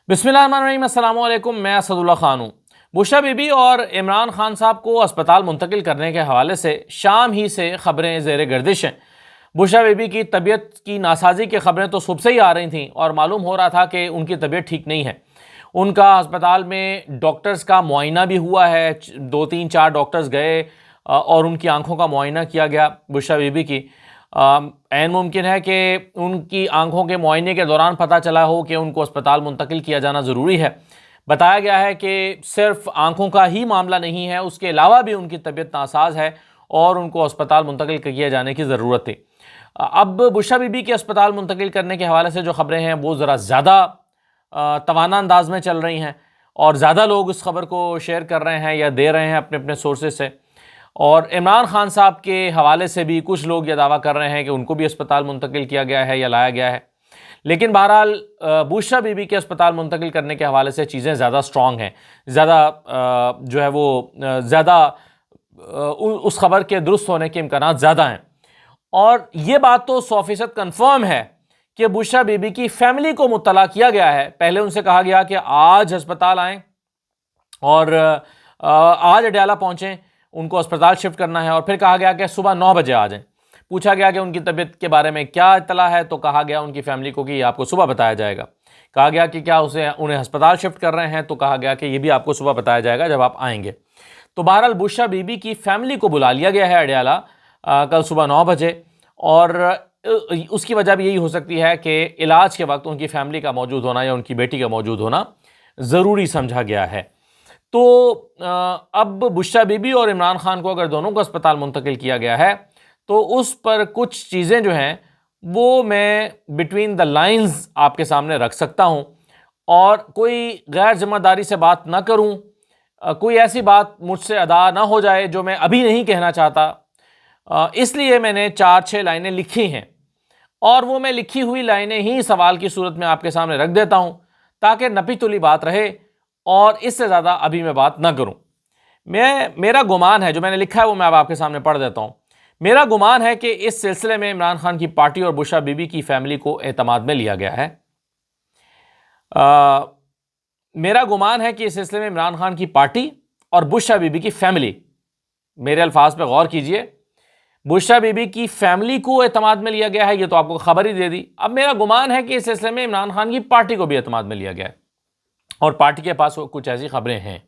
बिस्मिल्लाहिर्रहमानिर्रहीम, अस्सलाम वालेकुम। मैं असदुल्ला खान हूँ। बुशरा बीबी और इमरान खान साहब को अस्पताल मुंतकिल करने के हवाले से शाम ही से खबरें ज़ेर गर्दिश हैं। बुशरा बीबी की तबीयत की नासाजी की खबरें तो सुबह से ही आ रही थीं और मालूम हो रहा था कि उनकी तबीयत ठीक नहीं है। उनका अस्पताल में डॉक्टर्स का मुआयना भी हुआ है, 2 3 4 डॉक्टर्स गए और उनकी आंखों का मुआयना किया गया बुशरा बीबी की। ऐन मुमकिन है कि उनकी आंखों के मुआयने के दौरान पता चला हो कि उनको अस्पताल मुंतकिल किया जाना ज़रूरी है। बताया गया है कि सिर्फ आंखों का ही मामला नहीं है, उसके अलावा भी उनकी तबीयत नासाज है और उनको अस्पताल मुंतकिल किए जाने की ज़रूरत थी। अब बुशरा बीबी के अस्पताल मुंतकिल करने के हवाले से जो खबरें हैं वो ज़रा ज़्यादा तवाना अंदाज में चल रही हैं और ज़्यादा लोग इस खबर को शेयर कर रहे हैं या दे रहे हैं अपने अपने सोर्सेज से। और इमरान खान साहब के हवाले से भी कुछ लोग ये दावा कर रहे हैं कि उनको भी अस्पताल मुंतकिल किया गया है या लाया गया है। लेकिन बहरहाल बुशरा बीबी के अस्पताल मुंतकिल करने के हवाले से चीज़ें ज़्यादा स्ट्रॉन्ग हैं, ज़्यादा जो है वो ज़्यादा उस खबर के दुरुस्त होने के इम्कानात ज़्यादा हैं। और ये बात तो 100% कन्फर्म है कि बुशरा बीबी की फैमिली को मुत्तला किया गया है। पहले उनसे कहा गया कि आज अस्पताल आएँ और आज अडयाला पहुँचें, उनको अस्पताल शिफ्ट करना है। और फिर कहा गया कि सुबह 9 बजे आ जाएं। पूछा गया कि उनकी तबीयत के बारे में क्या इत्तला है, तो कहा गया उनकी फैमिली को कि ये आपको सुबह बताया जाएगा। कहा गया कि क्या उन्हें अस्पताल शिफ्ट कर रहे हैं, तो कहा गया कि ये भी आपको सुबह बताया जाएगा जब आप आएंगे। तो बहरहाल बुशरा बीबी की फैमिली को बुला लिया गया है अडयाला कल सुबह 9 बजे। और उसकी वजह भी यही हो सकती है कि इलाज के वक्त उनकी फैमिली का मौजूद होना या उनकी बेटी का मौजूद होना ज़रूरी समझा गया है। तो अब बुशरा बीबी और इमरान खान को अगर दोनों को अस्पताल मुंतकिल किया गया है तो उस पर कुछ चीज़ें जो हैं वो मैं बिटवीन द लाइंस आपके सामने रख सकता हूं और कोई गैर जिम्मेदारी से बात ना करूं, कोई ऐसी बात मुझसे अदा ना हो जाए जो मैं अभी नहीं कहना चाहता। इसलिए मैंने 4 6 लाइनें लिखी हैं और वो मैं लिखी हुई लाइनें ही सवाल की सूरत में आपके सामने रख देता हूं ताकि नपी तुली बात रहे और इससे ज़्यादा अभी मैं बात ना करूं। मेरा गुमान है, जो मैंने लिखा है वो मैं अब आपके सामने पढ़ देता हूं। मेरा गुमान है कि इस सिलसिले में इमरान खान की पार्टी और बुशरा बीबी की फैमिली को एतमाद में लिया गया है। मेरा गुमान है कि इस सिलसिले में इमरान खान की पार्टी और बुशरा बीबी की फैमिली, मेरे अल्फाज पर गौर कीजिए, बुशरा बीबी की फैमिली को एतमाद में लिया गया है। ये तो आपको खबर ही दे दी। अब मेरा गुमान है कि इस सिलसिले में इमरान खान की पार्टी को भी एतमाद में लिया गया है और पार्टी के पास कुछ ऐसी खबरें हैं।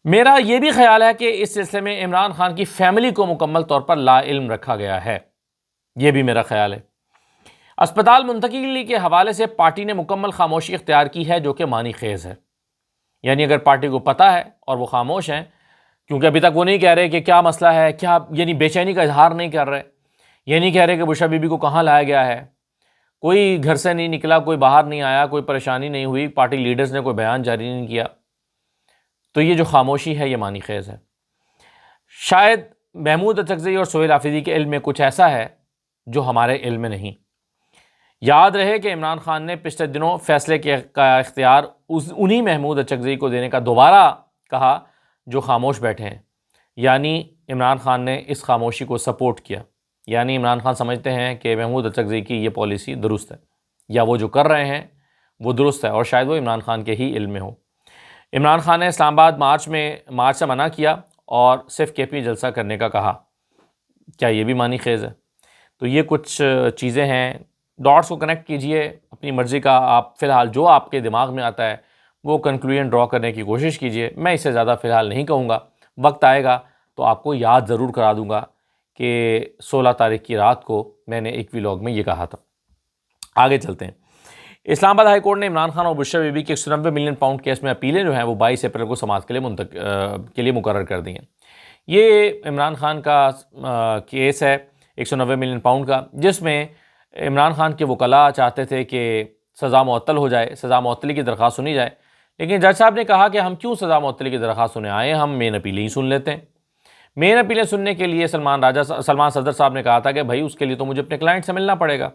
मेरा यह भी ख्याल है कि इस सिलसिले में इमरान खान की फैमिली को मुकम्मल तौर पर लाइल्म रखा गया है। यह भी मेरा ख्याल है। अस्पताल मुंतकिली के हवाले से पार्टी ने मुकम्मल खामोशी इख्तियार की है, जो कि मानी खेज है। यानी अगर पार्टी को पता है और वो खामोश हैं, क्योंकि अभी तक वो नहीं कह रहे कि क्या मसला है, क्या यानी बेचैनी का इजहार नहीं कर रहे, ये नहीं कह रहे कि बुशरा बीबी को कहाँ लाया गया है, कोई घर से नहीं निकला, कोई बाहर नहीं आया, कोई परेशानी नहीं हुई, पार्टी लीडर्स ने कोई बयान जारी नहीं किया। तो ये जो खामोशी है ये मानी खेज है। शायद महमूद अचकज़ई और सोहेल हाफिज़ी के इल्म में कुछ ऐसा है जो हमारे इल्म में नहीं। याद रहे कि इमरान खान ने पिछले दिनों फैसले का इख्तियार उन्हीं महमूद अचकज़ई को देने का दोबारा कहा जो खामोश बैठे हैं। यानी इमरान खान ने इस खामोशी को सपोर्ट किया। यानी इमरान खान समझते हैं कि महमूद अचकज़ई की ये पॉलिसी दुरुस्त है या वो जो कर रहे हैं वो दुरुस्त है और शायद वो इमरान खान के ही इल्म में हो। इमरान खान ने इस्लामाबाद मार्च से मना किया और सिर्फ केपी जलसा करने का कहा। क्या ये भी मानी खेज है? तो ये कुछ चीज़ें हैं, डॉट्स को कनेक्ट कीजिए अपनी मर्ज़ी का। आप फ़िलहाल जो आपके दिमाग में आता है वो कंक्लूजन ड्रॉ करने की कोशिश कीजिए। मैं इससे ज़्यादा फ़िलहाल नहीं कहूँगा। वक्त आएगा तो आपको याद ज़रूर करा दूँगा कि 16 तारीख की रात को मैंने एक व्लॉग में ये कहा था। आगे चलते हैं। इस्लामाबाद हाई कोर्ट ने इमरान खान और बुशरा बीबी के 190 मिलियन पाउंड केस में अपीलें जो हैं वो 22 अप्रैल को समाअत के लिए मुकर्रर कर दी हैं। ये इमरान खान का केस है 190 मिलियन पाउंड का, जिसमें इमरान खान के वकला चाहते थे कि सज़ा मुअत्तल हो जाए, सज़ा मुअत्तली की दरख्वास्त सुनी जाए। लेकिन जज साहब ने कहा कि हम क्यों सज़ा मुअत्तली की दरख्वास्त सुने आए, हम मेन अपीलें ही सुन लेते हैं। मेन अपीलें सुनने के लिए सलमान सदर साहब ने कहा था कि भाई उसके लिए तो मुझे अपने क्लाइंट से मिलना पड़ेगा।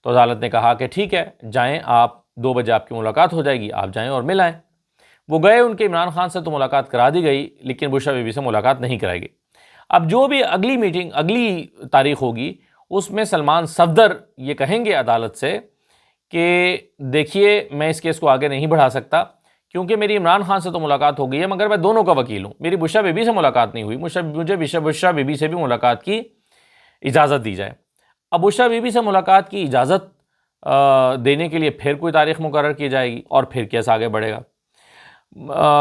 तो अदालत ने कहा कि ठीक है जाएं, आप 2 बजे आपकी मुलाकात हो जाएगी, आप जाएं और मिल आएँ। वो गए, उनके इमरान खान से तो मुलाकात करा दी गई लेकिन बुशरा बीबी से मुलाकात नहीं कराई गई। अब जो भी अगली मीटिंग, अगली तारीख होगी उसमें सलमान सफदर ये कहेंगे अदालत से कि देखिए मैं इस केस को आगे नहीं बढ़ा सकता क्योंकि मेरी इमरान खान से तो मुलाकात हो गई है, मगर मैं दोनों का वकील हूँ, मेरी बुशरा बीबी से मुलाकात नहीं हुई, मुझे बुशरा बीबी से भी मुलाकात की इजाज़त दी जाए। अब बुशरा बीबी से मुलाकात की इजाज़त देने के लिए फिर कोई तारीख़ मुकर्रर की जाएगी और फिर केस आगे बढ़ेगा।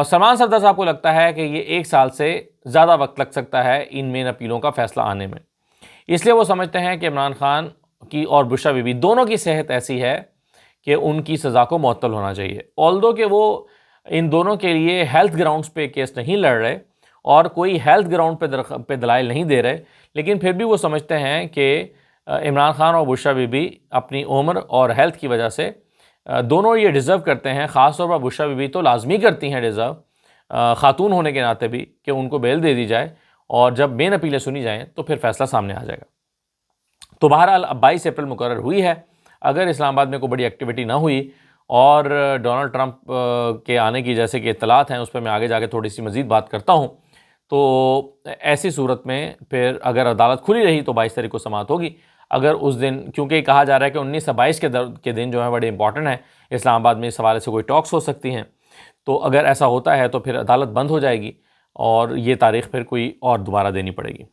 सलमान सरदार साहब को लगता है कि ये 1 साल से ज़्यादा वक्त लग सकता है इन मेन अपीलों का फ़ैसला आने में, इसलिए वो समझते हैं कि इमरान खान की और बुशरा बीबी दोनों की सेहत ऐसी है कि उनकी सज़ा को मुअत्तल होना चाहिए। ऑल्दो कि वो इन दोनों के लिए हेल्थ ग्राउंड्स पे केस नहीं लड़ रहे और कोई हेल्थ ग्राउंड पे दलाइल नहीं दे रहे, लेकिन फिर भी वो समझते हैं कि इमरान खान और बुशरा बीबी अपनी उम्र और हेल्थ की वजह से दोनों ये डिज़र्व करते हैं। ख़ास तौर पर बुशरा बीबी तो लाजमी करती हैं डिज़र्व, ख़ातून होने के नाते भी, कि उनको बेल दे दी जाए और जब मेन अपीलें सुनी जाएँ तो फिर फ़ैसला सामने आ जाएगा। तो बहरहाल अब 22 अप्रैल मुकर्रर हुई है। अगर इस्लामाबाद में कोई बड़ी एक्टिविटी ना हुई और डोनाल्ड ट्रंप के आने की जैसे कि इत्तलात हैं, उस पर मैं आगे जाके थोड़ी सी मज़ीद बात करता हूँ, तो ऐसी सूरत में फिर अगर अदालत खुली रही तो 22 तारीख को समाअत होगी। अगर उस दिन, क्योंकि कहा जा रहा है कि 19 से 22 के दिन जो है बड़े इंपॉर्टेंट हैं इस्लामाबाद में, इस हवाले से कोई टॉक्स हो सकती हैं, तो अगर ऐसा होता है तो फिर अदालत बंद हो जाएगी और ये तारीख़ फिर कोई और दोबारा देनी पड़ेगी।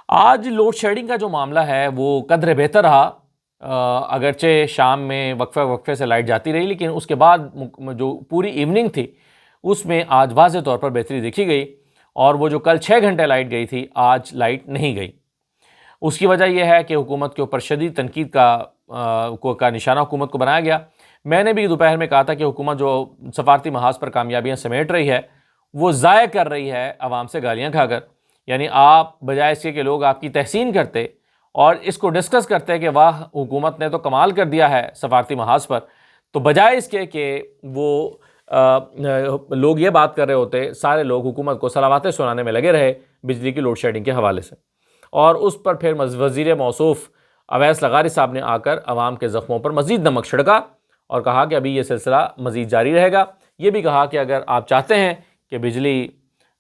आज लोड शेडिंग का जो मामला है वो कदरे बेहतर रहा, अगरचे शाम में वक्फे से लाइट जाती रही, लेकिन उसके बाद जो पूरी इवनिंग थी उसमें आज वाज़ेह तौर पर बेहतरी देखी गई और वो जो कल 6 घंटे लाइट गई थी आज लाइट नहीं गई। उसकी वजह यह है कि हुकूमत के ऊपर शदीद तनकीद का निशाना हुकूमत को बनाया गया। मैंने भी दोपहर में कहा था कि हुकूमत जो सफारती महाज पर कामयाबियाँ समेट रही है वो ज़ाय कर रही है आवाम से गालियाँ खाकर। यानी आप बजाय इसके कि लोग आपकी तहसीन करते और इसको डिस्कस करते कि वाह हुकूमत ने तो कमाल कर दिया है सफारती महाज पर, तो बजाय इसके कि वो लोग ये बात कर रहे होते, सारे लोग हुकूमत को सलावातें सुनाने में लगे रहे बिजली की लोड शेडिंग के हवाले से। और उस पर फिर वज़ीर मौसूफ़ अवैस लगारी साहब ने आकर अवाम के ज़ख्मों पर मज़ीद नमक छिड़का और कहा कि अभी ये सिलसिला मज़ीद जारी रहेगा। ये भी कहा कि अगर आप चाहते हैं कि बिजली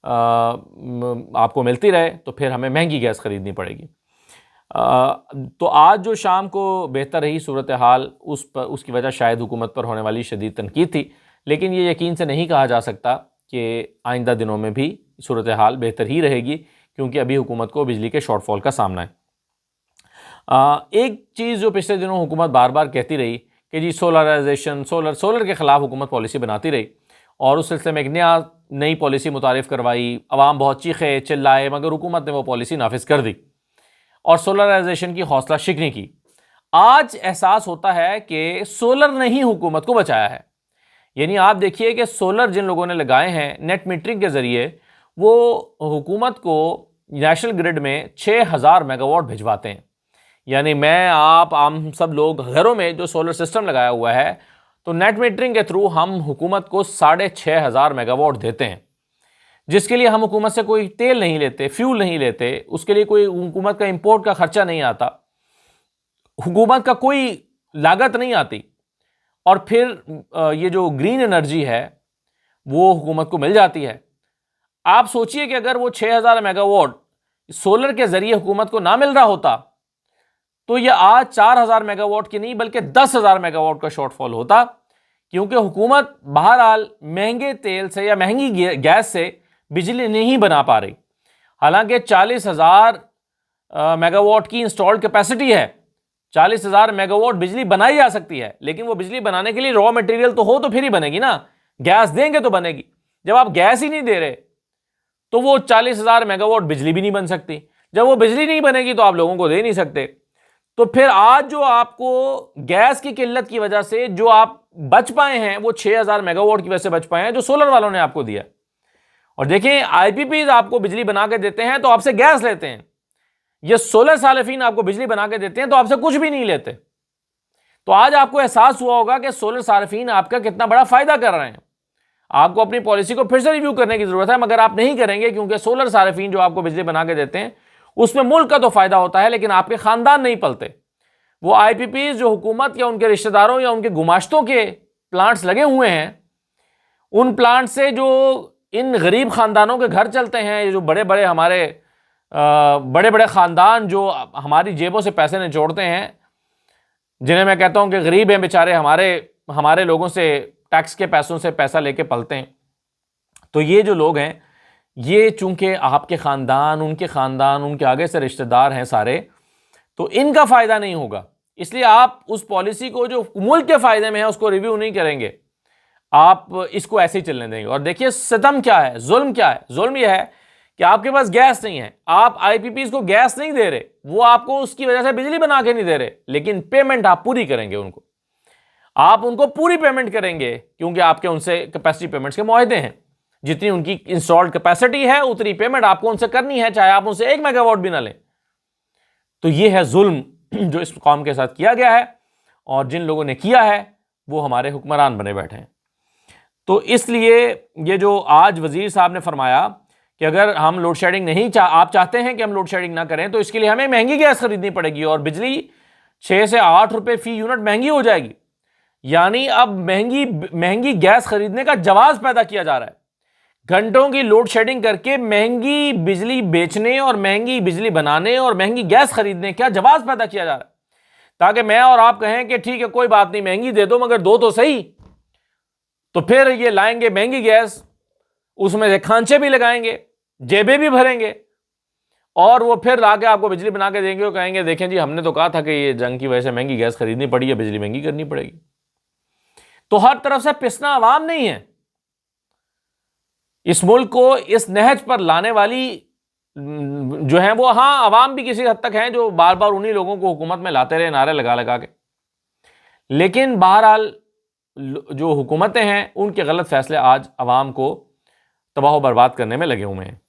आपको मिलती रहे तो फिर हमें महंगी गैस ख़रीदनी पड़ेगी। तो आज जो शाम को बेहतर रही सूरत हाल, उसकी वजह शायद हुकूमत पर होने वाली शदीद तनकीद थी, लेकिन ये यकीन से नहीं कहा जा सकता कि आइंदा दिनों में भी सूरत हाल बेहतर ही रहेगी, क्योंकि अभी हुकूमत को बिजली के शॉर्टफॉल का सामना है। एक चीज़ जो पिछले दिनों हुकूमत बार बार कहती रही कि जी सोलराइजेशन, सोलर के ख़िलाफ़ हुकूमत पॉलिसी बनाती रही और उस सिलसिले में एक नई पॉलिसी मुतारिफ़ करवाई, अवाम बहुत चीखे चिल्लाए, मगर हुकूमत ने वो पॉलिसी नाफिज कर दी और सोलराइजेशन की हौसला शिकनी की। आज एहसास होता है कि सोलर ने ही हुकूमत को बचाया है। यानी आप देखिए कि सोलर जिन लोगों ने लगाए हैं नेट मीटरिंग के ज़रिए, वो हुकूमत को नेशनल ग्रिड में 6000 मेगावाट भिजवाते हैं। यानी मैं, आप, हम सब लोग घरों में जो सोलर सिस्टम लगाया हुआ है, तो नेट मीटरिंग के थ्रू हम हुकूमत को 6500 मेगावाट देते हैं, जिसके लिए हम हुकूमत से कोई तेल नहीं लेते, फ्यूल नहीं लेते, उसके लिए कोई हुकूमत का इंपोर्ट का खर्चा नहीं आता, हुकूमत का कोई लागत नहीं आती, और फिर ये जो ग्रीन एनर्जी है वो हुकूमत को मिल जाती है। आप सोचिए कि अगर वो 6000 मेगावाट सोलर के जरिए हुकूमत को ना मिल रहा होता तो ये आज 4000 मेगावाट की नहीं बल्कि 10,000 मेगावाट का शॉर्टफॉल होता, क्योंकि हुकूमत बहरहाल महंगे तेल से या महंगी गैस से बिजली नहीं बना पा रही। हालांकि 40,000 मेगावाट की इंस्टॉल्ड कैपेसिटी है, 40,000 मेगावाट बिजली बनाई जा सकती है, लेकिन वो बिजली बनाने के लिए रॉ मटेरियल तो हो तो फिर ही बनेगी ना, गैस देंगे तो बनेगी। जब आप गैस ही नहीं दे रहे तो वो 40,000 मेगावाट बिजली भी नहीं बन सकती। जब वो बिजली नहीं बनेगी तो आप लोगों को दे नहीं सकते। तो फिर आज जो आपको गैस की किल्लत की वजह से जो आप बच पाए हैं वो 6000 मेगावाट की वजह से बच पाए हैं, जो सोलर वालों ने आपको दिया। और देखें, आईपीपीज आपको बिजली बना के देते हैं तो आपसे गैस लेते हैं, ये सोलर सालिफीन आपको बिजली बना के देते हैं तो आपसे कुछ भी नहीं लेते। तो आज आपको एहसास हुआ होगा कि सोलर सालिफीन आपका कितना बड़ा फायदा कर रहे हैं। आपको अपनी पॉलिसी को फिर से रिव्यू करने की जरूरत है, मगर आप नहीं करेंगे, क्योंकि सोलर सालिफीन जो आपको बिजली बना के देते हैं उसमें मुल्क का तो फायदा होता है, लेकिन आपके खानदान नहीं पलते। वो आईपीपीज जो हुकूमत या उनके रिश्तेदारों या उनके गुमाश्तों के प्लांट्स लगे हुए हैं, उन प्लांट से जो इन गरीब खानदानों के घर चलते हैं, ये जो बड़े बड़े हमारे बड़े बड़े खानदान जो हमारी जेबों से पैसे निचोड़ते हैं, जिन्हें मैं कहता हूं कि गरीब हैं बेचारे, हमारे लोगों से टैक्स के पैसों से पैसा लेके पलते हैं। तो ये जो लोग हैं, ये चूंकि आपके ख़ानदान, उनके आगे से रिश्तेदार हैं सारे, तो इनका फ़ायदा नहीं होगा। इसलिए आप उस पॉलिसी को जो मुल्क के फ़ायदे में है उसको रिव्यू नहीं करेंगे, आप इसको ऐसे ही चलने देंगे। और देखिए सितम क्या है, जुल्म क्या है। जुल्म यह है कि आपके पास गैस नहीं है, आप आईपीपीज को गैस नहीं दे रहे, वो आपको उसकी वजह से बिजली बना के नहीं दे रहे, लेकिन पेमेंट आप पूरी करेंगे उनको, आप उनको पूरी पेमेंट करेंगे क्योंकि आपके उनसे कैपेसिटी पेमेंट्स के मुआहदे हैं। जितनी उनकी इंस्टॉल्ड कैपेसिटी है उतनी पेमेंट आपको उनसे करनी है, चाहे आप उनसे 1 मेगावाट भी ना लें। तो ये है जुल्म जो इस कौम के साथ किया गया है, और जिन लोगों ने किया है वो हमारे हुक्मरान बने बैठे हैं। तो इसलिए ये जो आज वजीर साहब ने फरमाया कि अगर हम लोड शेडिंग नहीं आप चाहते हैं कि हम लोड शेडिंग ना करें, तो इसके लिए हमें महंगी गैस खरीदनी पड़ेगी और बिजली 6 से 8 रुपए फी यूनिट महंगी हो जाएगी। यानी अब महंगी गैस खरीदने का जवाब पैदा किया जा रहा है। घंटों की लोड शेडिंग करके महंगी बिजली बेचने और महंगी बिजली बनाने और महंगी गैस खरीदने का जवाब पैदा किया जा रहा है, ताकि मैं और आप कहें कि ठीक है कोई बात नहीं, महंगी दे दो मगर दो तो सही। तो फिर ये लाएंगे महंगी गैस, उसमें से खांचे भी लगाएंगे, जेबें भी भरेंगे, और वो फिर लाके आपको बिजली बना के देंगे और कहेंगे देखें जी हमने तो कहा था कि ये जंग की वजह से महंगी गैस खरीदनी पड़ी है, बिजली महंगी करनी पड़ेगी। तो हर तरफ से पिसना आवाम नहीं है, इस मुल्क को इस नहज पर लाने वाली जो है वो, हाँ अवाम भी किसी हद तक हैं जो बार बार उन्हीं लोगों को हुकूमत में लाते रहे नारे लगा लगा के, लेकिन बहरहाल जो हुकूमतें हैं उनके गलत फैसले आज अवाम को तबाह बर्बाद करने में लगे हुए हैं।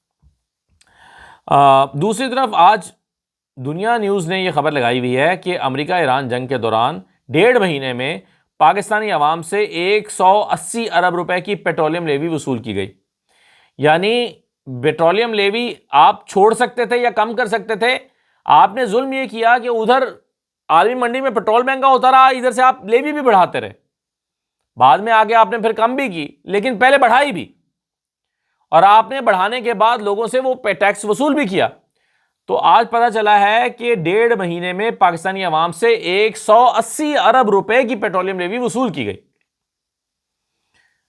दूसरी तरफ आज दुनिया न्यूज़ ने यह खबर लगाई हुई है कि अमेरिका ईरान जंग के दौरान 1.5 महीने में पाकिस्तानी अवाम से 180 अरब रुपए की पेट्रोलियम लेवी वसूल की गई। यानी पेट्रोलियम लेवी आप छोड़ सकते थे या कम कर सकते थे, आपने जुल्म यह किया कि उधर आलमी मंडी में पेट्रोल महंगा होता रहा, इधर से आप लेवी भी बढ़ाते रहे, बाद में आगे आपने फिर कम भी की, लेकिन पहले बढ़ाई भी, और आपने बढ़ाने के बाद लोगों से वो टैक्स वसूल भी किया। तो आज पता चला है कि 1.5 महीने में पाकिस्तानी अवाम से 180 अरब रुपए की पेट्रोलियम लेवी वसूल की गई,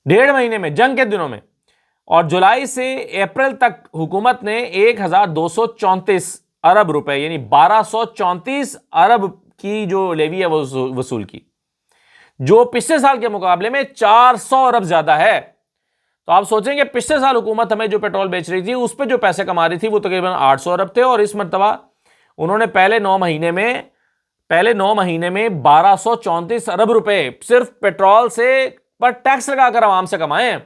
1.5 महीने में, जंग के दिनों में। और जुलाई से अप्रैल तक हुकूमत ने 1234 अरब रुपए यानी 1234 अरब की जो लेवी है वो वसूल की, जो पिछले साल के मुकाबले में 400 अरब ज्यादा है। तो आप सोचेंगे पिछले साल हुकूमत हमें जो पेट्रोल बेच रही थी उस पर जो पैसे कमा रही थी वो तकरीबन 800 अरब थे, और इस मरतबा उन्होंने पहले 9 महीने में 1234 अरब रुपए सिर्फ पेट्रोल से पर टैक्स लगाकर आवाम से कमाए हैं।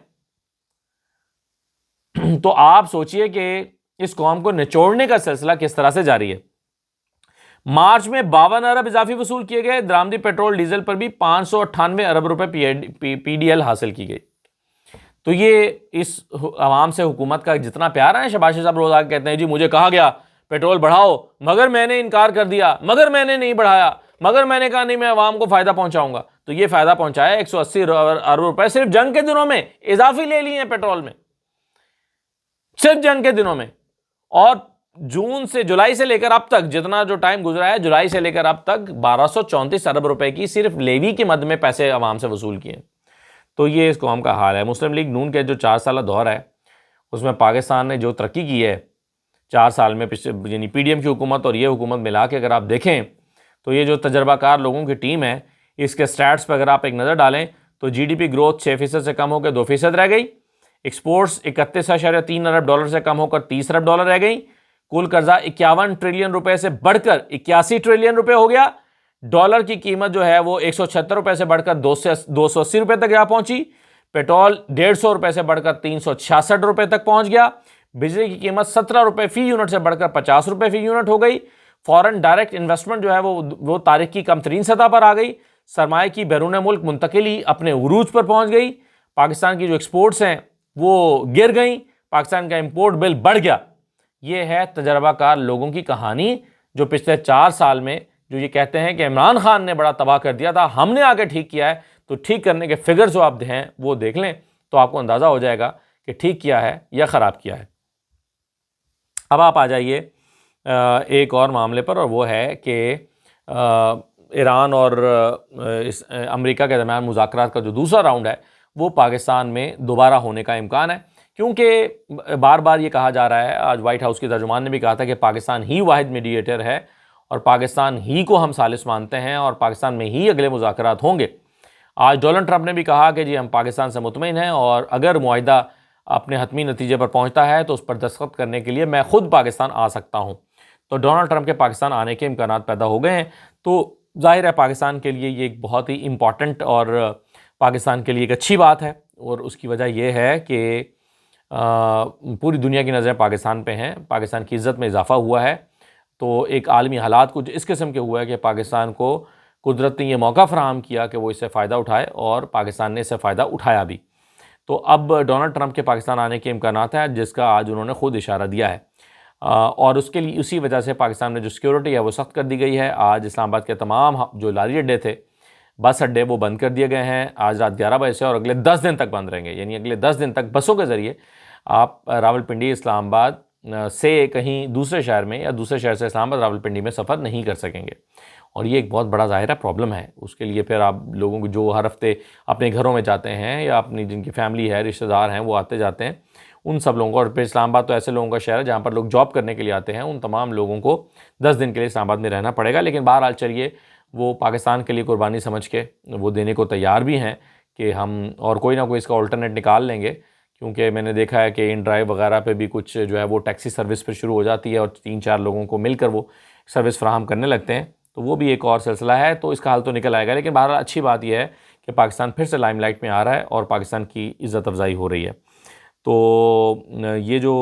तो आप सोचिए कि इस कौम को निचोड़ने का सिलसिला किस तरह से जारी है। मार्च में 52 अरब इजाफी वसूल किए गए, दरामदी पेट्रोल डीजल पर भी 598 अरब रुपए पीडीएल हासिल की गई। तो ये इस आवाम से हुकूमत का जितना प्यार है, शबाशी साहब रोज आके कहते हैं जी मुझे कहा गया पेट्रोल बढ़ाओ, मगर मैंने इनकार कर दिया, मगर मैंने नहीं बढ़ाया, मगर मैंने कहा नहीं मैं आवाम को फायदा पहुंचाऊंगा। तो ये फायदा पहुंचाया 180 अरब रुपए सिर्फ जंग के दिनों में इजाफी ले लिए हैं पेट्रोल में, सिर्फ जंग के दिनों में। और जुलाई से लेकर अब तक जितना जो टाइम गुजरा है, जुलाई से लेकर अब तक 1234 अरब रुपए की सिर्फ लेवी के मद में पैसे आवाम से वसूल किए। तो ये इस कौम का हाल है। मुस्लिम लीग नून के जो 4 साल दौर है उसमें पाकिस्तान ने जो तरक्की की है 4 साल में, पिछले यानी पीडीएम की हुकूमत और ये हुकूमत मिला के अगर आप देखें तो ये जो तजर्बाकार लोगों की टीम है इसके स्टैट्स पर अगर आप एक नज़र डालें तो जीडीपी ग्रोथ 6% से कम होकर 2% रह गई, एक्सपोर्ट्स 31.3 अरब डॉलर से कम होकर 30 अरब डॉलर रह गई, कुल कर्जा 51 ट्रिलियन रुपए से बढ़कर 81 ट्रिलियन रुपए हो गया, डॉलर की कीमत जो है वो 176 रुपए से बढ़कर 280 रुपए तक जा पहुंची, पेट्रोल 150 रुपए से बढ़कर 366 रुपए तक पहुंच गया, बिजली की कीमत 17 रुपए फी यूनिट से बढ़कर 50 रुपए फी यूनिट हो गई, फॉरेन डायरेक्ट इन्वेस्टमेंट जो है वो तारीख की कम तरीन सतह पर आ गई, सरमाए की बैरून मुल्क मुंतकिली अपने उरूज पर पहुंच गई, पाकिस्तान की जो एक्सपोर्ट्स हैं वो गिर गई, पाकिस्तान का इंपोर्ट बिल बढ़ गया। ये है तजर्बाकार लोगों की कहानी जो पिछले 4 साल में जो ये कहते हैं कि इमरान खान ने बड़ा तबाह कर दिया था, हमने आगे ठीक किया है। तो ठीक करने के फिगर्स जो आप हैं वो देख लें तो आपको अंदाज़ा हो जाएगा कि ठीक किया है या ख़राब किया है। अब आप आ जाइए एक और मामले पर, और वो है कि ईरान और अमेरिका के दरमियान मुज़ाकरात का जो दूसरा राउंड है वो पाकिस्तान में दोबारा होने का इम्कान है, क्योंकि बार बार ये कहा जा रहा है, आज वाइट हाउस के तर्जुमान ने भी कहा था कि पाकिस्तान ही वाहिद मीडिएटर है और पाकिस्तान ही को हम सालिस मानते हैं और पाकिस्तान में ही अगले मुज़ाकरात होंगे। आज डोनाल्ड ट्रंप ने भी कहा कि जी हम पाकिस्तान से मुतमईन हैं और अगर मुआहिदा अपने हतमी नतीजे पर पहुंचता है तो उस पर दस्तखत करने के लिए मैं खुद पाकिस्तान आ सकता हूं। तो डोनाल्ड ट्रंप के पाकिस्तान आने के इम्कानात पैदा हो गए हैं। तो जाहिर है पाकिस्तान के लिए ये एक बहुत ही इम्पॉर्टेंट और पाकिस्तान के लिए एक अच्छी बात है, और उसकी वजह यह है कि पूरी दुनिया की नज़रें पाकिस्तान पे हैं, पाकिस्तान की इज़्ज़त में इजाफा हुआ है। तो एक आलमी हालात कुछ इस किस्म के हुआ है कि पाकिस्तान को कुदरत ने यह मौका फ़राहम किया कि वो इससे फ़ायदा उठाए और पाकिस्तान ने इससे फ़ायदा उठाया भी। तो अब डोनाल्ड ट्रंप के पाकिस्तान आने के इम्कानात हैं, जिसका आज उन्होंने ख़ुद इशारा दिया है, और उसके लिए उसी वजह से पाकिस्तान में जो सिक्योरिटी है वो सख्त कर दी गई है। आज इस्लामाबाद के तमाम जो लारी अड्डे थे, बस अड्डे, वो बंद कर दिए गए हैं आज रात 11 बजे से, और अगले 10 दिन तक बंद रहेंगे। यानी अगले 10 दिन तक बसों के ज़रिए आप रावलपिंडी इस्लामाबाद से कहीं दूसरे शहर में या दूसरे शहर से इस्लामाबाद रावलपिंडी में सफ़र नहीं कर सकेंगे, और ये एक बहुत बड़ा ज़ाहिर प्रॉब्लम है। उसके लिए फिर आप लोगों को जो हर हफ्ते अपने घरों में जाते हैं या अपनी जिनकी फैमिली है, रिश्तेदार हैं, वो आते जाते हैं, उन सब लोगों को, और फिर इस्लामाबाद तो ऐसे लोगों का शहर है जहाँ पर लोग जॉब करने के लिए आते हैं, उन तमाम लोगों को 10 दिन के लिए इस्लामाबाद में रहना पड़ेगा। लेकिन बहरहाल चलिए, वो पाकिस्तान के लिए कुर्बानी समझ के वो देने को तैयार भी हैं कि हम और कोई ना कोई इसका अल्टरनेट निकाल लेंगे, क्योंकि मैंने देखा है कि इन ड्राइव वगैरह पे भी कुछ जो है वो टैक्सी सर्विस पर शुरू हो जाती है और 3-4 लोगों को मिलकर वो सर्विस फ्राहम करने लगते हैं, तो वो भी एक और सिलसिला है। तो इसका हाल तो निकल आएगा। लेकिन बहरहाल अच्छी बात यह है कि पाकिस्तान फिर से लाइमलाइट में आ रहा है और पाकिस्तान की इज़्ज़त अफजाई हो रही है। तो ये जो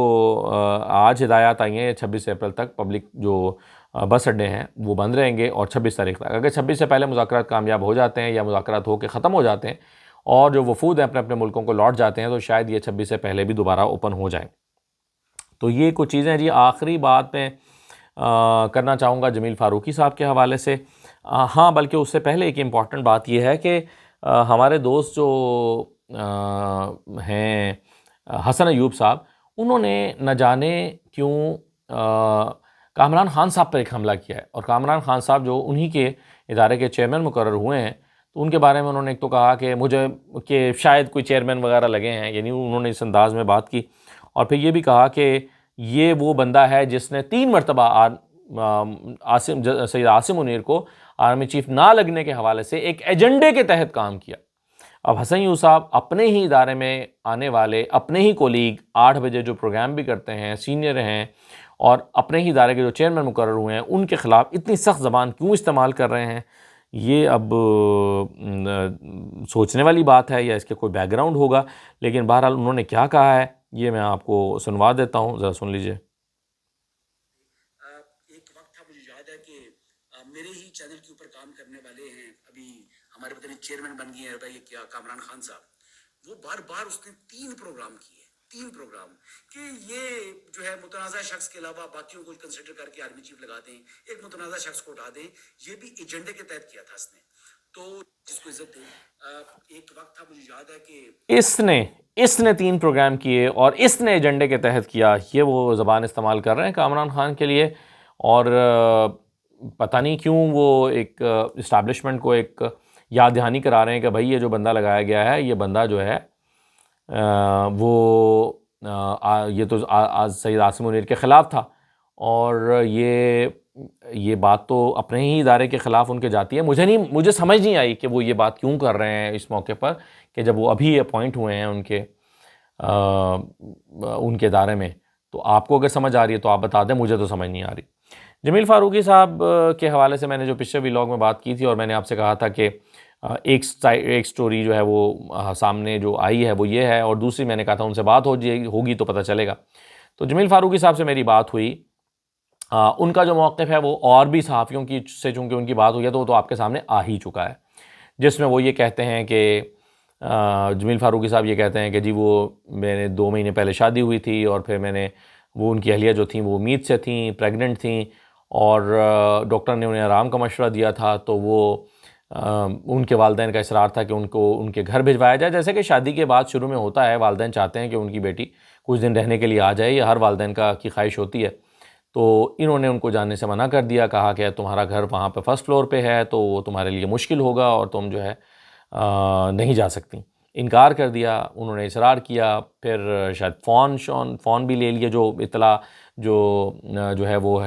आज हिदायत आई हैं 26 अप्रैल तक पब्लिक जो बस अड्डे हैं वो बंद रहेंगे, और 26 तारीख तक, अगर 26 से पहले मुज़ाकरात कामयाब हो जाते हैं या मुज़ाकरात होकर ख़त्म हो जाते हैं और जो वफूद हैं अपने अपने मुल्कों को लौट जाते हैं, तो शायद ये 26 से पहले भी दोबारा ओपन हो जाए। तो ये कुछ चीज़ें हैं जी। आखिरी बात मैं करना चाहूँगा जमील फ़ारूकी साहब के हवाले से। हाँ, बल्कि उससे पहले एक इम्पॉर्टेंट बात यह है कि हमारे दोस्त जो हैं हसन अयूब साहब, उन्होंने न जाने क्यों कामरान ख़ान साहब पर एक हमला किया है, और कामरान ख़ान साहब जो उन्हीं के इदारे के चेयरमैन मुकर्रर हुए हैं, तो उनके बारे में उन्होंने एक तो कहा कि मुझे कि शायद कोई चेयरमैन वगैरह लगे हैं, यानी उन्होंने इस अंदाज़ में बात की, और फिर ये भी कहा कि ये वो बंदा है जिसने 3 मरतबा सैयद आसिम मुनीर को आर्मी चीफ ना लगने के हवाले से एक एजेंडे के तहत काम किया। अब हसन अयूब साहब अपने ही इदारे में आने वाले अपने ही कोलीग 8 बजे जो प्रोग्राम भी करते हैं, सीनियर हैं, और अपने ही इदारे के जो चेयरमैन मुकर्रर हुए हैं, उनके ख़िलाफ़ इतनी सख्त ज़बान क्यों इस्तेमाल कर रहे हैं, ये अब सोचने वाली बात है या इसके कोई बैकग्राउंड होगा। लेकिन बहरहाल उन्होंने क्या कहा है ये मैं आपको सुनवा देता हूँ, ज़रा सुन लीजिए। एक वक्त था, मुझे याद है कि मेरे ही चैनल के ऊपर काम करने वाले हैं, अभी हमारे पता नहीं चेयरमैन बन गए हैं भाई क्या, कामरान खान साहब, वो बार बार उसने 3 प्रोग्राम किए, 3 प्रोग्राम कि ये जो है मुतनाज़ा शख्स के अलावा बाकियों को कंसिडर करके आर्मी चीफ लगा दें, एक मुतनाज़ा शख्स को उठा दें, ये भी एजेंडे के तहत किया था इसने, तो जिसको इज्जत दें। एक वक्त था, मुझे याद है कि इसने 3 प्रोग्राम किए और इसने एजेंडे के तहत किया, ये वो ज़बान इस्तेमाल कर रहे हैं कामरान खान के लिए। और पता नहीं क्यों वो एक इस्टेब्लिशमेंट को एक याद दहानी करा रहे हैं कि भाई ये जो बंदा लगाया गया है, ये बंदा जो है ये तो सैयद आसिम मुनीर के ख़िलाफ़ था, और ये बात तो अपने ही इदारे के ख़िलाफ़ उनके जाती है। मुझे समझ नहीं आई कि वो ये बात क्यों कर रहे हैं इस मौके पर, कि जब वो अभी अपॉइंट हुए हैं उनके इदारे में। तो आपको अगर समझ आ रही है तो आप बता दें, मुझे तो समझ नहीं आ रही। जमील फ़ारूकी साहब के हवाले से मैंने जो पिछले व्लॉग में बात की थी, और मैंने आपसे कहा था कि एक स्टोरी जो है वो सामने जो आई है वो ये है, और दूसरी मैंने कहा था उनसे बात होगी तो पता चलेगा। तो जमील फ़ारूकी साहब से मेरी बात हुई, उनका जो मौक़िफ़ है वो और भी सहाफ़ियों की से चूँकि उनकी बात हुई है तो आपके सामने आ ही चुका है, जिसमें वो ये कहते हैं कि जमील फ़ारूकी साहब ये कहते हैं कि जी वो मैंने 2 महीने पहले शादी हुई थी, और फिर वो उनकी अहलिया जो थी वो उम्मीद से थी, प्रेग्नेंट थी, और डॉक्टर ने उन्हें आराम का मशवरा दिया था, तो वो उनके वालिदैन का इसरार था कि उनको उनके घर भिजवाया जाए। जैसे कि शादी के बाद शुरू में होता है, वालिदैन चाहते हैं कि उनकी बेटी कुछ दिन रहने के लिए आ जाए, या हर वालिदैन की ख्वाहिश होती है। तो इन्होंने उनको जाने से मना कर दिया, कहा कि तुम्हारा घर वहाँ पे फर्स्ट फ्लोर पे है तो वो तुम्हारे लिए मुश्किल होगा और तुम जो है नहीं जा सकती। इनकार कर दिया, उन्होंने इसरार किया, फिर शायद फ़ोन भी ले लिया, जो इतला जो है वो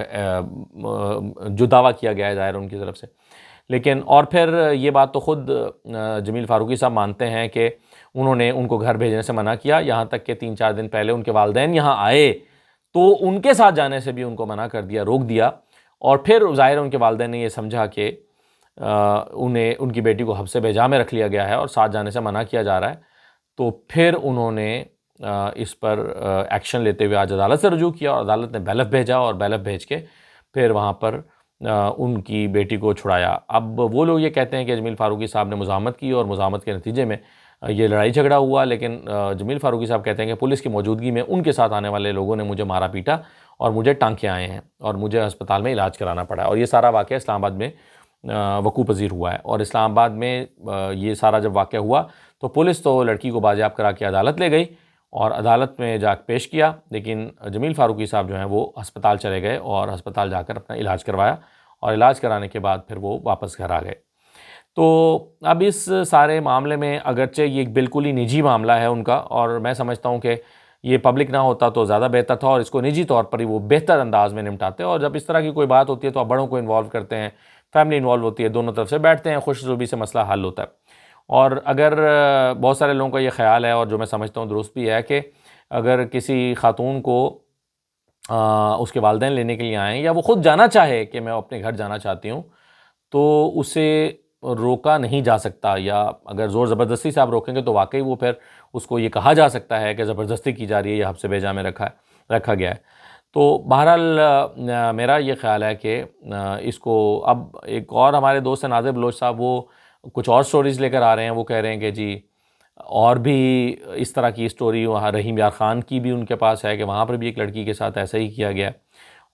जो दावा किया गया है ज़ाहिर उनकी तरफ से। लेकिन और फिर ये बात तो ख़ुद जमील फ़ारूकी साहब मानते हैं कि उन्होंने उनको घर भेजने से मना किया, यहाँ तक कि 3-4 दिन पहले उनके वालिदैन यहाँ आए तो उनके साथ जाने से भी उनको मना कर दिया, रोक दिया। और फिर ज़ाहिर उनके वालिदैन ने ये समझा कि उन्हें उनकी बेटी को हब्से बेजा में रख लिया गया है और साथ जाने से मना किया जा रहा है, तो फिर उन्होंने इस पर एक्शन लेते हुए आज अदालत से रुजू किया और अदालत ने बैलफ भेजा और बैलफ भेज के फिर वहाँ पर उनकी बेटी को छुड़ाया। अब वो लोग ये कहते हैं कि जमील फ़ारूकी साहब ने मुज़ाहमत की और मुज़ाहमत के नतीजे में ये लड़ाई झगड़ा हुआ, लेकिन जमील फ़ारूकी साहब कहते हैं कि पुलिस की मौजूदगी में उनके साथ आने वाले लोगों ने मुझे मारा पीटा और मुझे टांके आए हैं और मुझे अस्पताल में इलाज कराना पड़ा। और ये सारा वाक़या इस्लामाबाद में वक़ूअ पज़ीर हुआ है। और इस्लामाबाद में ये सारा जब वाक़या हुआ तो पुलिस तो लड़की को बाजियाब करा के अदालत ले गई और अदालत में जाकर पेश किया, लेकिन जमील फ़ारूकी साहब जो हैं वो अस्पताल चले गए और अस्पताल जाकर अपना इलाज करवाया और इलाज कराने के बाद फिर वो वापस घर आ गए। तो अब इस सारे मामले में अगरचे ये बिल्कुल ही निजी मामला है उनका, और मैं समझता हूँ कि ये पब्लिक ना होता तो ज़्यादा बेहतर था और इसको निजी तौर पर ही वो बेहतर अंदाज में निपटाते। और जब इस तरह की कोई बात होती है तो आप बड़ों को इन्वॉल्व करते हैं, फैमिली इन्वॉल्व होती है, दोनों तरफ से बैठते हैं, खुशरूबी से मसला हल होता है। और अगर बहुत सारे लोगों का ये ख्याल है और जो मैं समझता हूँ दुरुस्त भी है कि अगर किसी खातून को उसके वालिदैन लेने के लिए आएँ या वो ख़ुद जाना चाहे कि मैं अपने घर जाना चाहती हूँ, तो उसे रोका नहीं जा सकता, या अगर ज़ोर ज़बरदस्ती से आप रोकेंगे तो वाकई वो फिर उसको ये कहा जा सकता है कि ज़बरदस्ती की जा रही है या हब्से बेजा में रखा गया है। तो बहरहाल मेरा ये ख़्याल है कि इसको अब एक और हमारे दोस्त हैं नाज़िर बलोच साहब, वो कुछ और स्टोरीज़ लेकर आ रहे हैं। वो कह रहे हैं कि जी और भी इस तरह की स्टोरी वहाँ रहीम यार ख़ान की भी उनके पास है कि वहाँ पर भी एक लड़की के साथ ऐसा ही किया गया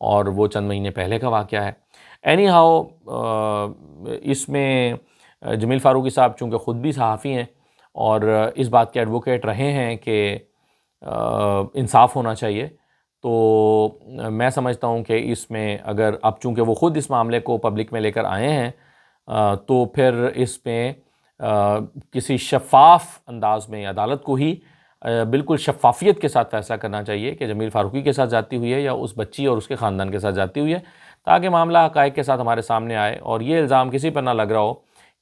और वो चंद महीने पहले का वाक़या है। एनी हाउ इसमें जमील फ़ारूकी साहब चूँकि ख़ुद भी सहाफ़ी हैं और इस बात के एडवोकेट रहे हैं कि इंसाफ़ होना चाहिए, तो मैं समझता हूँ कि इसमें अगर अब चूँकि वो ख़ुद इस मामले को पब्लिक में लेकर आए हैं तो फिर इसमें किसी शफ़ाफ़ अंदाज़ में अदालत को ही बिल्कुल शफ़ाफ़ियत के साथ फ़ैसला करना चाहिए कि जमील फ़ारूकी के साथ जाती हुई है या उस बच्ची और उसके ख़ानदान के साथ जाती हुई है, ताकि मामला हक़ाइक़ के साथ हमारे सामने आए और ये इल्ज़ाम किसी पर ना लग रहा हो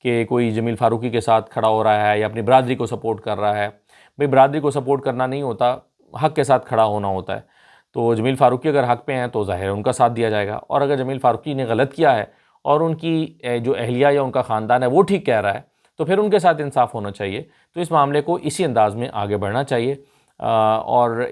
कि कोई जमील फ़ारूकी के साथ खड़ा हो रहा है या अपनी बरादरी को सपोर्ट कर रहा है। भाई बरादरी को सपोर्ट करना नहीं होता, हक़ के साथ खड़ा होना होता है। तो जमील फ़ारूकी अगर हक़ पे हैं तो ज़ाहिर है उनका साथ दिया जाएगा, और अगर जमील फ़ारूकी ने गलत किया है और उनकी जो अहलिया या उनका ख़ानदान है वो ठीक कह रहा है तो फिर उनके साथ इंसाफ़ होना चाहिए। तो इस मामले को इसी अंदाज़ में आगे बढ़ना चाहिए और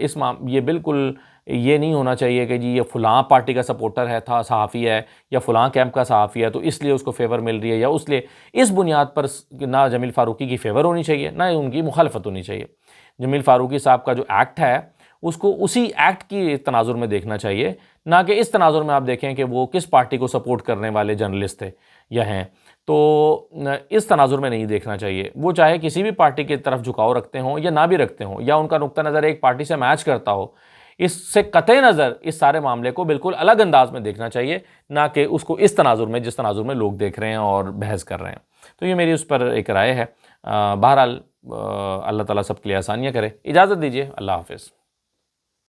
ये बिल्कुल ये नहीं होना चाहिए कि जी ये फ़लाँ पार्टी का सपोर्टर है, था सहाफ़ी है, या फ़लाँ कैंप का सहाफ़ी है तो इसलिए उसको फ़ेवर मिल रही है, या उसलिए इस बुनियाद पर ना जमील फ़ारूकी की फ़ेवर होनी चाहिए ना उनकी मुखालफत होनी चाहिए। जमील फ़ारूकी साहब का जो एक्ट है उसको उसी एक्ट की तनाजुर में देखना चाहिए, ना कि इस तनाजुर में आप देखें कि वो किस पार्टी को सपोर्ट करने वाले जर्नलिस्ट थे या हैं। तो इस तनाजुर में नहीं देखना चाहिए। वो चाहे किसी भी पार्टी की तरफ झुकाव रखते हों या ना भी रखते हों, या उनका नुक्ता नज़र एक पार्टी से मैच करता हो, इससे कतई नज़र इस सारे मामले को बिल्कुल अलग अंदाज में देखना चाहिए, ना कि उसको इस तनाजुर में जिस तनाजुर में लोग देख रहे हैं और बहस कर रहे हैं। तो ये मेरी उस पर एक राय है। बहरहाल अल्लाह ताला सबके लिए आसानियाँ करे। इजाज़त दीजिए, अल्लाह हाफ़िज़।